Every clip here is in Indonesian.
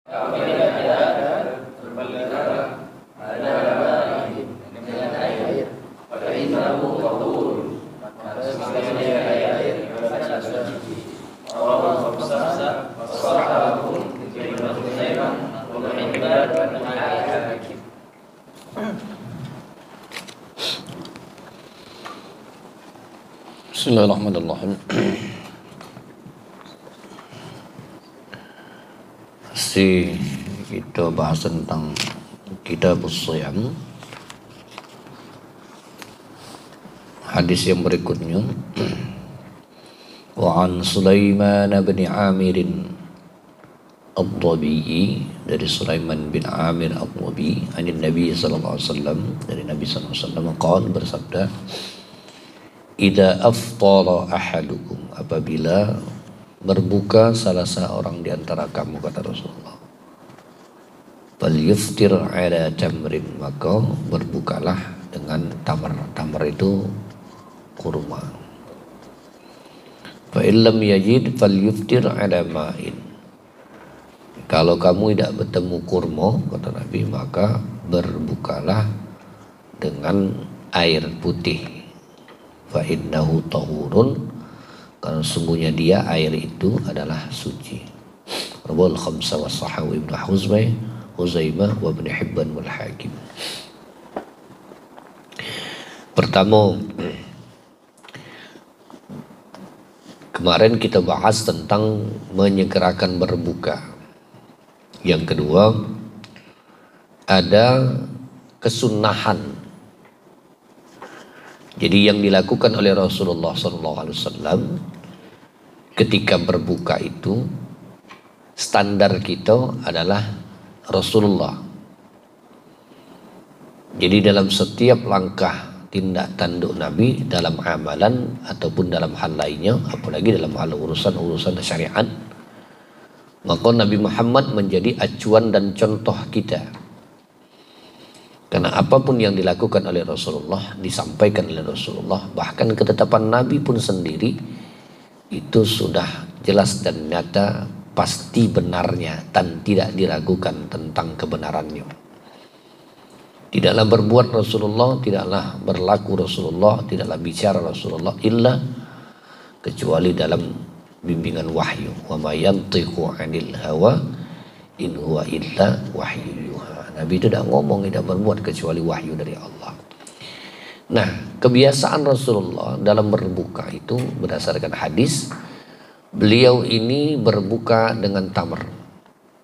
Apabila tidak ada berperkara ada lain dengan air, pada innahu tahur, maka sesungguhnya air adalah suci. Rawahul khamsah wa sahahahu Ibnu Khuzaimah wa Hibban wa Hakim. Bismillahirrahmanirrahim. Kita bahas tentang Kitabus Shiyam. Hadis yang berikutnya, wa an Sulaiman bin Amir Ad-Dhabi'i, dari Sulaiman bin Amir Ad-Dhabi'i, dari Nabi sallallahu alaihi wasallam, dari Nabi sallallahu alaihi wasallam qala, bersabda, idza aftara ahadukum, apabila berbuka salah seorang di antara kamu, kata Rasulullah, fal yuftir ala tamrin, maka berbukalah dengan tamar. Tamar itu kurma. Fa illam yajid fal yuftir ala ma'in, kalau kamu tidak bertemu kurma, kata Nabi, maka berbukalah dengan air putih. Fa innahu tahurun, karena sungguhnya dia, air itu adalah suci. Rawahul khamsah wa sahahu Ibnu Khuzaimah wa Ibnu Hibban wal Hakim. Pertama, kemarin kita bahas tentang menyegerakan berbuka. Yang kedua, ada kesunahan. Jadi yang dilakukan oleh Rasulullah SAW ketika berbuka itu, standar kita adalah Rasulullah. Jadi dalam setiap langkah tindak tanduk Nabi dalam amalan ataupun dalam hal lainnya, apalagi dalam hal urusan syariat, maka Nabi Muhammad menjadi acuan dan contoh kita. Karena apapun yang dilakukan oleh Rasulullah, disampaikan oleh Rasulullah, bahkan ketetapan Nabi pun sendiri, itu sudah jelas dan nyata, pasti benarnya dan tidak diragukan tentang kebenarannya. Tidaklah berbuat Rasulullah, tidaklah berlaku Rasulullah, tidaklah bicara Rasulullah illa kecuali dalam bimbingan wahyu. Wa ma yantiqu 'anil hawa in huwa illa wahyu yuha. Nabi itu tidak ngomong, tidak berbuat kecuali wahyu dari Allah. Nah, kebiasaan Rasulullah dalam berbuka itu berdasarkan hadis, beliau ini berbuka dengan tamar,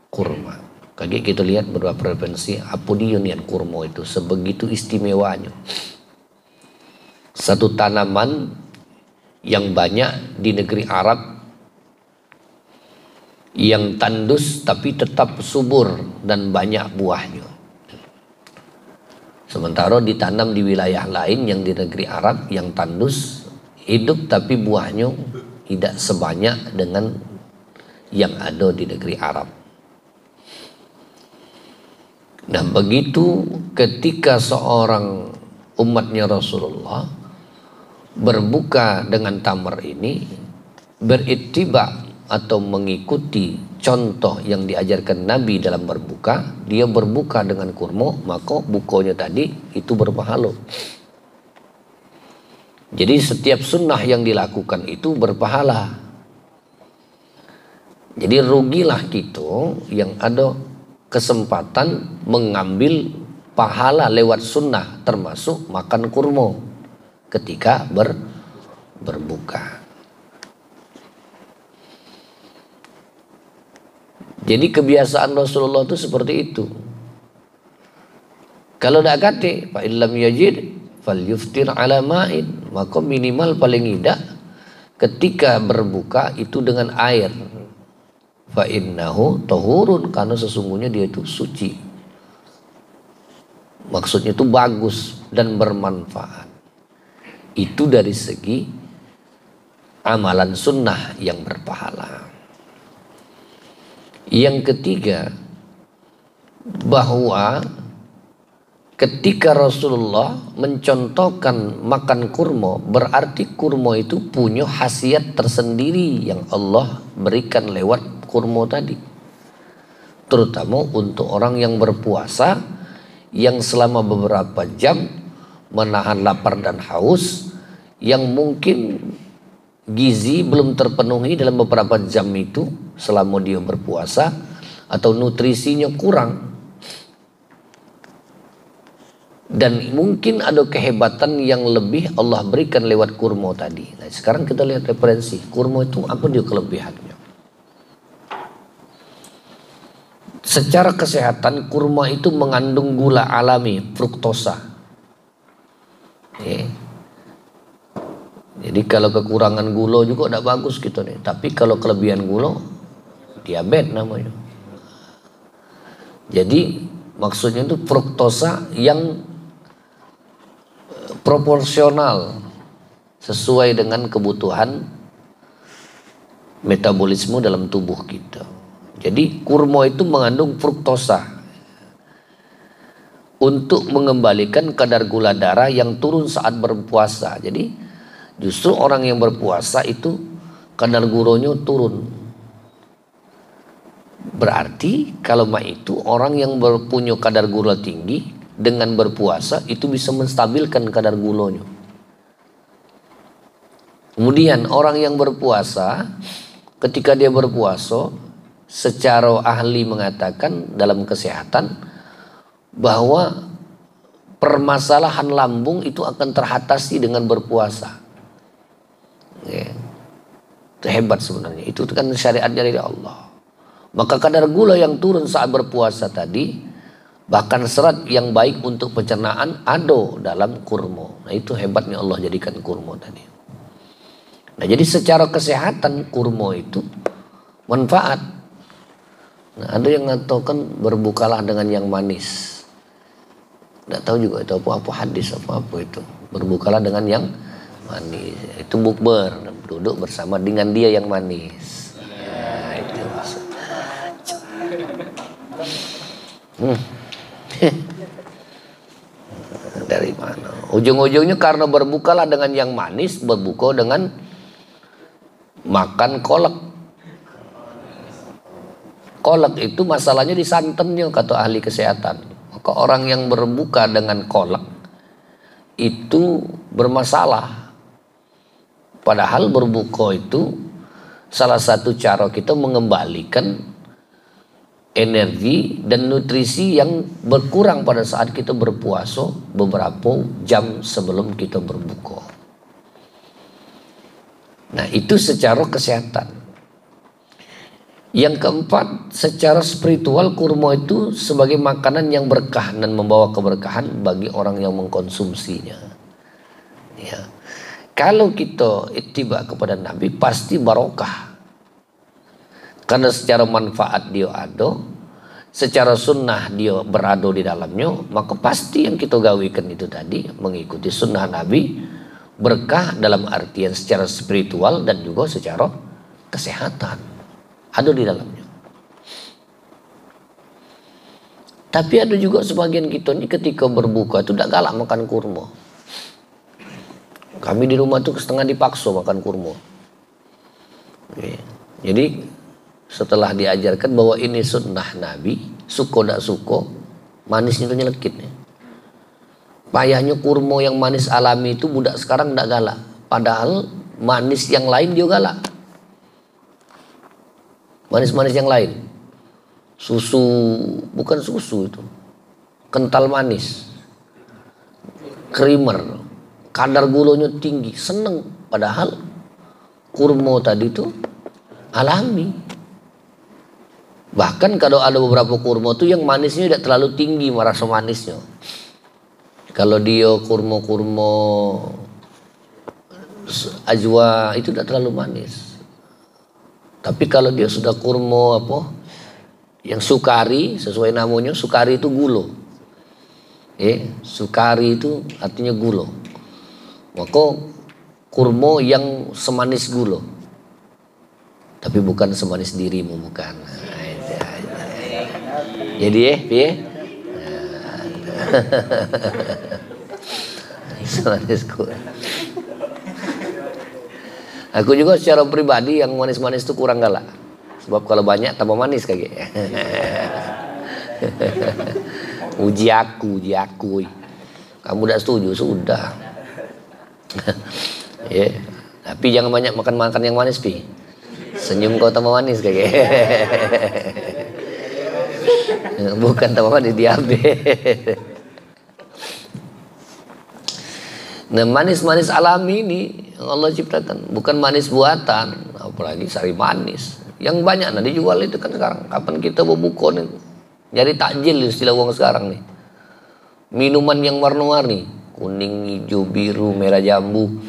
kurma. Kayak kita lihat beberapa referensi, apodionian kurma itu sebegitu istimewanya. Satu tanaman yang banyak di negeri Arab, yang tandus tapi tetap subur dan banyak buahnya. Sementara ditanam di wilayah lain yang di negeri Arab yang tandus, hidup tapi buahnya tidak sebanyak dengan yang ada di negeri Arab. Nah, begitu ketika seorang umatnya Rasulullah berbuka dengan tamar ini, berittiba atau mengikuti contoh yang diajarkan Nabi dalam berbuka, dia berbuka dengan kurma, maka bukanya tadi itu berpahala. Jadi setiap sunnah yang dilakukan itu berpahala. Jadi rugilah kita yang ada kesempatan mengambil pahala lewat sunnah, termasuk makan kurma ketika berbuka. Jadi kebiasaan Rasulullah itu seperti itu. Kalau tidak kate, fa illam yajid fal yuftir ala ma'in, maka minimal paling tidak ketika berbuka itu dengan air. Fa innahu tahurun, karena sesungguhnya dia itu suci. Maksudnya itu bagus dan bermanfaat. Itu dari segi amalan sunnah yang berpahala. Yang ketiga, bahwa ketika Rasulullah mencontohkan makan kurma, berarti kurma itu punya khasiat tersendiri yang Allah berikan lewat kurma tadi. terutama untuk orang yang berpuasa yang selama beberapa jam menahan lapar dan haus, yang mungkin gizi belum terpenuhi dalam beberapa jam itu selama dia berpuasa, atau nutrisinya kurang. Dan mungkin ada kehebatan yang lebih Allah berikan lewat kurma tadi. Nah, sekarang kita lihat referensi kurma itu apa dia kelebihannya. Secara kesehatan kurma itu mengandung gula alami, fruktosa. Jadi kalau kekurangan gula juga tidak bagus gitu nih. Tapi kalau kelebihan gula, diabetes namanya. Jadi maksudnya itu fruktosa yang proporsional sesuai dengan kebutuhan metabolisme dalam tubuh kita. Jadi kurma itu mengandung fruktosa untuk mengembalikan kadar gula darah yang turun saat berpuasa. Jadi justru orang yang berpuasa itu kadar gulanya turun. Berarti kalau itu orang yang punya kadar gula tinggi dengan berpuasa itu bisa menstabilkan kadar gulanya. Kemudian orang yang berpuasa, ketika dia berpuasa, secara ahli mengatakan dalam kesehatan bahwa permasalahan lambung itu akan teratasi dengan berpuasa. Itu hebat sebenarnya. Itu kan syariatnya dari Allah. Maka kadar gula yang turun saat berpuasa tadi, bahkan serat yang baik untuk pencernaan ada dalam kurma. Nah, itu hebatnya Allah jadikan kurma tadi. Nah, jadi secara kesehatan kurma itu manfaat. Nah, ada yang mengatakan berbukalah dengan yang manis. Tidak tahu juga itu apa hadis apa itu. Berbukalah dengan yang manis. Itu bukber, duduk bersama dengan dia yang manis. Nah, itu maksud. Dari mana? Ujung-ujungnya karena berbukalah dengan yang manis, berbuka dengan makan kolak. Kolak itu masalahnya di santannya kata ahli kesehatan. Maka orang yang berbuka dengan kolak itu bermasalah. Padahal berbuka itu salah satu cara kita mengembalikan energi dan nutrisi yang berkurang pada saat kita berpuasa beberapa jam sebelum kita berbuka. Nah, itu secara kesehatan. Yang keempat, secara spiritual kurma itu sebagai makanan yang berkah dan membawa keberkahan bagi orang yang mengkonsumsinya. Ya. Kalau kita ittiba kepada Nabi pasti barokah. Karena secara manfaat dia ada, secara sunnah dia berada di dalamnya, maka pasti yang kita gawikan itu tadi mengikuti sunnah Nabi, berkah dalam artian secara spiritual dan juga secara kesehatan ada di dalamnya. Tapi ada juga sebagian kita ini ketika berbuka itu tidak galak makan kurma. Kami di rumah tuh setengah dipaksa makan kurma. Jadi setelah diajarkan bahwa ini sunnah Nabi, suko tidak suko, manisnya itu nyelekit. Payahnya kurma yang manis alami itu budak sekarang tidak galak. Padahal manis yang lain dia galak. Manis-manis yang lain. Susu, bukan susu itu. Kental manis. Creamer. Kadar gulanya tinggi, seneng. Padahal kurma tadi itu alami. Bahkan kalau ada beberapa kurma tuh yang manisnya tidak terlalu tinggi rasa manisnya. Kalau dia kurma-kurma ajwa itu tidak terlalu manis. Tapi kalau dia sudah kurma yang sukari, sesuai namanya sukari itu gula. Sukari itu artinya gula. Maka kurma yang semanis gula. Tapi bukan semanis dirimu, bukan. Jadi piye? Semanis gula. Aku juga secara pribadi yang manis-manis itu kurang galak. Sebab kalau banyak tambah manis kayak. Uji aku. Kamu tidak setuju, sudah. Ya. Tapi jangan banyak makan yang manis, Pi. Senyum kau tambah manis kayak. Bukan tambah manis, diabetes. Nah, manis-manis alami ini yang Allah ciptakan, bukan manis buatan, apalagi sari manis. Yang banyak nah dijual itu kan sekarang. Kapan kita berbuka nih? Nyari takjil istilah uang sekarang nih. Minuman yang warna-warni, kuning, hijau, biru, merah jambu,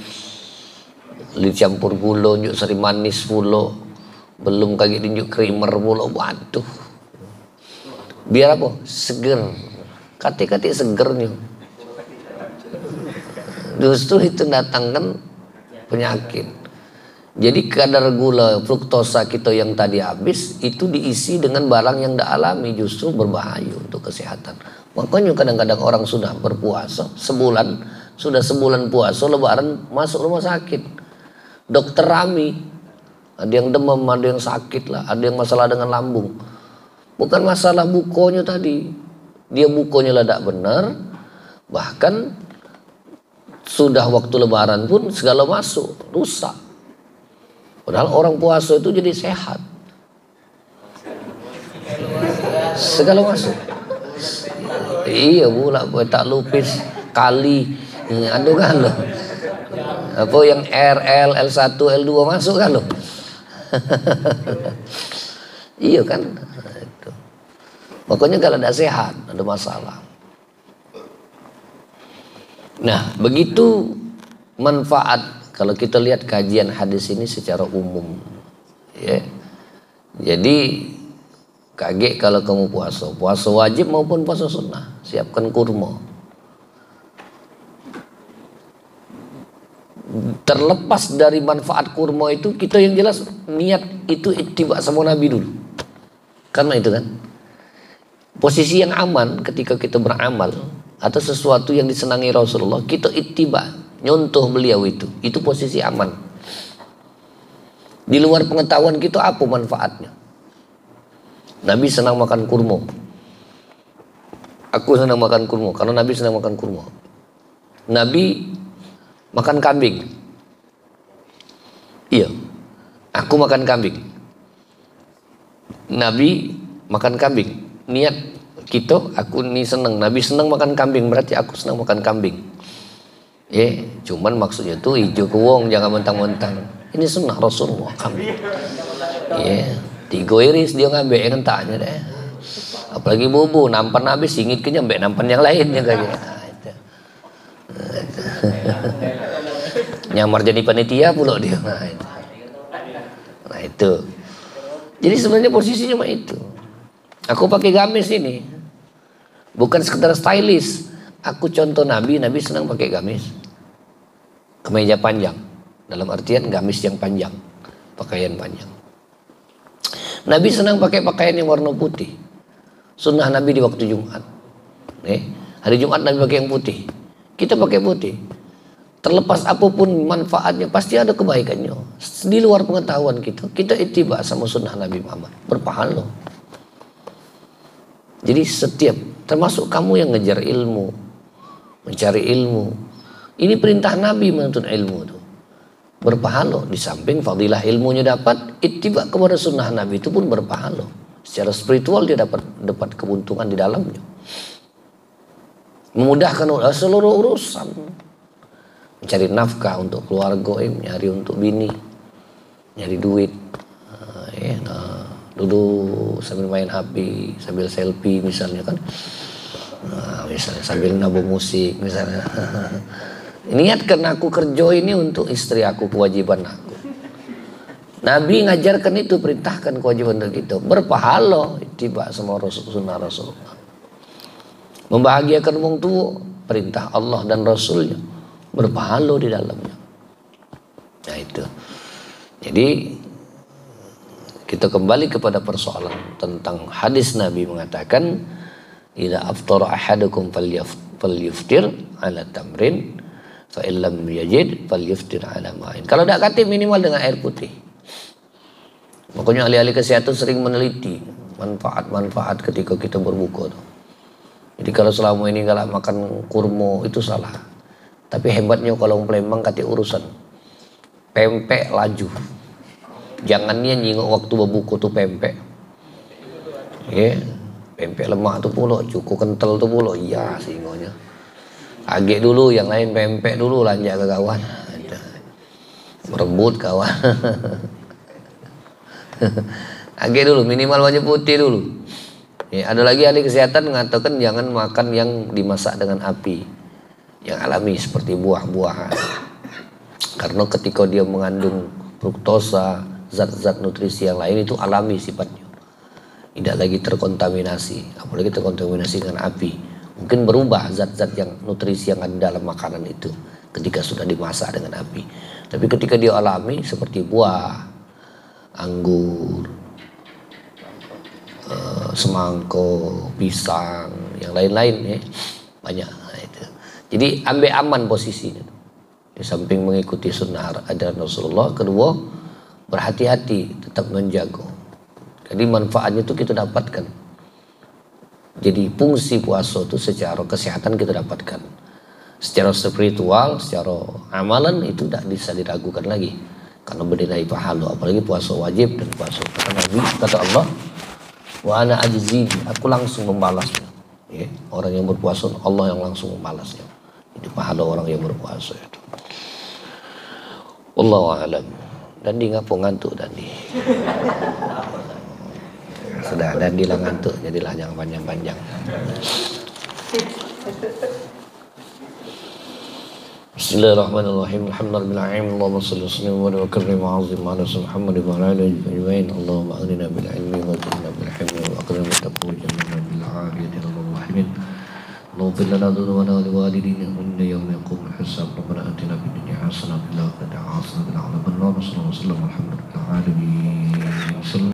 dicampur gula, njuk sari manis pula, belum kaki njuk creamer pula, waduh. Biar apa? Seger, kati-kati segernya. Justru itu datangkan penyakit. Jadi kadar gula fruktosa kita yang tadi habis itu diisi dengan barang yang tidak alami, justru berbahaya untuk kesehatan. Makanya kadang-kadang orang sudah berpuasa sudah sebulan puasa lebaran masuk rumah sakit. Dokter rami, ada yang demam, ada yang sakit lah, ada yang masalah dengan lambung. Bukan masalah bukonya tadi, dia bukonya lah tidak benar, bahkan sudah waktu lebaran pun segala masuk, rusak. Padahal orang puasa itu jadi sehat. Segala masuk. Iya pula, tak lupis, kali, aduh kan loh. Apa yang RL, L1, L2 masuk kan loh. Iya kan. Itu. Pokoknya kalau tidak sehat, ada masalah. Nah, begitu manfaat kalau kita lihat kajian hadis ini secara umum, ya. Jadi kaget kalau kamu puasa wajib maupun puasa sunnah, siapkan kurma. Terlepas dari manfaat kurma itu, kita yang jelas niat itu ittiba sama Nabi dulu. Karena itu kan posisi yang aman ketika kita beramal atau sesuatu yang disenangi Rasulullah, kita ittiba, nyontoh beliau itu posisi aman. Di luar pengetahuan kita apa manfaatnya. Nabi senang makan kurma, aku senang makan kurma karena Nabi senang makan kurma. Nabi makan kambing, iya, aku makan kambing. Nabi makan kambing, niat kita, aku ini senang, Nabi senang makan kambing, berarti aku senang makan kambing. Cuman maksudnya tuh hijau kewong, jangan mentang-mentang. Ini sunnah Rasulullah kambing. 3 iris dia ngambil yang tanya deh. Apalagi bubu, nampan habis singit ke nyampe nampan yang lainnya kayak. Nyamar jadi panitia pula dia. Nah itu. Jadi sebenarnya posisinya mah itu. Aku pakai gamis ini bukan sekedar stylish. Aku contoh Nabi senang pakai gamis, kemeja panjang, dalam artian gamis yang panjang, pakaian panjang. Nabi senang pakai pakaian yang warna putih. Sunnah Nabi di waktu Jumat. Hari Jumat Nabi pakai yang putih. Kita pakai putih. Terlepas apapun manfaatnya, pasti ada kebaikannya. Di luar pengetahuan kita ittiba sama sunnah Nabi Muhammad, berpahala. Jadi setiap, termasuk kamu yang ngejar ilmu, mencari ilmu, ini perintah Nabi menuntut ilmu tuh, berpahala. Di samping fadilah ilmunya dapat, ittiba kepada sunnah Nabi itu pun berpahala. Secara spiritual dia dapat keuntungan di dalamnya, memudahkan seluruh urusan, mencari nafkah untuk keluarga, nyari untuk bini, nyari duit, duduk sambil main HP, sambil selfie misalnya kan, misalnya sambil nabung musik misalnya. Niatkan aku kerja ini untuk istri aku, kewajiban aku. Nabi ngajarkan itu, perintahkan kewajiban untuk itu, berpahala ittiba sama sunnah Rasulullah. Membahagiakan wong tua, perintah Allah dan Rasulnya, berpahala di dalamnya. Nah itu. Jadi kita kembali kepada persoalan tentang hadis Nabi mengatakan, idza aftara ahadukum falyuftir ala tamrin fa illam yajid falyuftir ala ma'in. Kalau tidak khatib minimal dengan air putih. Makanya ahli-ahli kesehatan sering meneliti manfaat-manfaat ketika kita berbuka tuh. Jadi kalau selama ini galak makan kurma itu salah. Tapi hebatnya kalau Palembang kata urusan pempek laju. Jangannya nyingok waktu berbuka tuh pempek. Ya, pempek lemak tuh pula, cukup kental tuh pula. Iya singonya. Agak dulu yang lain pempek dulu lanjak ke kawan. Merebut kawan. Agak dulu minimal wajah putih dulu. Ya, ada lagi ahli kesehatan mengatakan jangan makan yang dimasak dengan api, yang alami seperti buah-buahan. Karena ketika dia mengandung fruktosa, zat-zat nutrisi yang lain itu alami sifatnya, tidak lagi terkontaminasi, apalagi terkontaminasi dengan api. Mungkin berubah zat-zat yang nutrisi yang ada dalam makanan itu ketika sudah dimasak dengan api. Tapi ketika dia alami seperti buah, anggur, semangko, pisang, yang lain-lain ya, banyak. Nah, itu. Jadi ambil aman posisinya. Di samping mengikuti sunnah ajaran Rasulullah, kedua berhati-hati, tetap menjaga. Jadi manfaatnya itu kita dapatkan. Jadi fungsi puasa itu secara kesehatan kita dapatkan. Secara spiritual, secara amalan itu tidak bisa diragukan lagi. Karena bernilai pahala, apalagi puasa wajib dan puasa kata Nabi, kata Allah, wa ana ajzi, aku langsung membalasnya. Ya, orang yang berpuasa Allah yang langsung membalasnya. Itu pahala orang yang berpuasa itu. Wallahu a'lam. Dan di ngapo ngantuk dan di. Sudah dan di lah ngantuk, jadilah jangan panjang-panjang. Bismillahirrahmanirrahim. Alhamdulillahirabbil alamin. Allahumma shalli wa sallim wa karrim wa azim ala Muhammad wa ala alihi ajma'in. Allahumma aghnina bil ilmi wa zidna bil hilmi wa akrimna bit taqwa wa jannibna bil 'afiyati ya rabbal alamin. Allahumma lana dhunubana wa liwalidina inna yawma yaqumul hisab. Rabbana atina fid dunya hasanah wa fil akhirati hasanah wa qina adzaban nar. Sallallahu alaihi wa sallam. Alhamdulillahil alamin.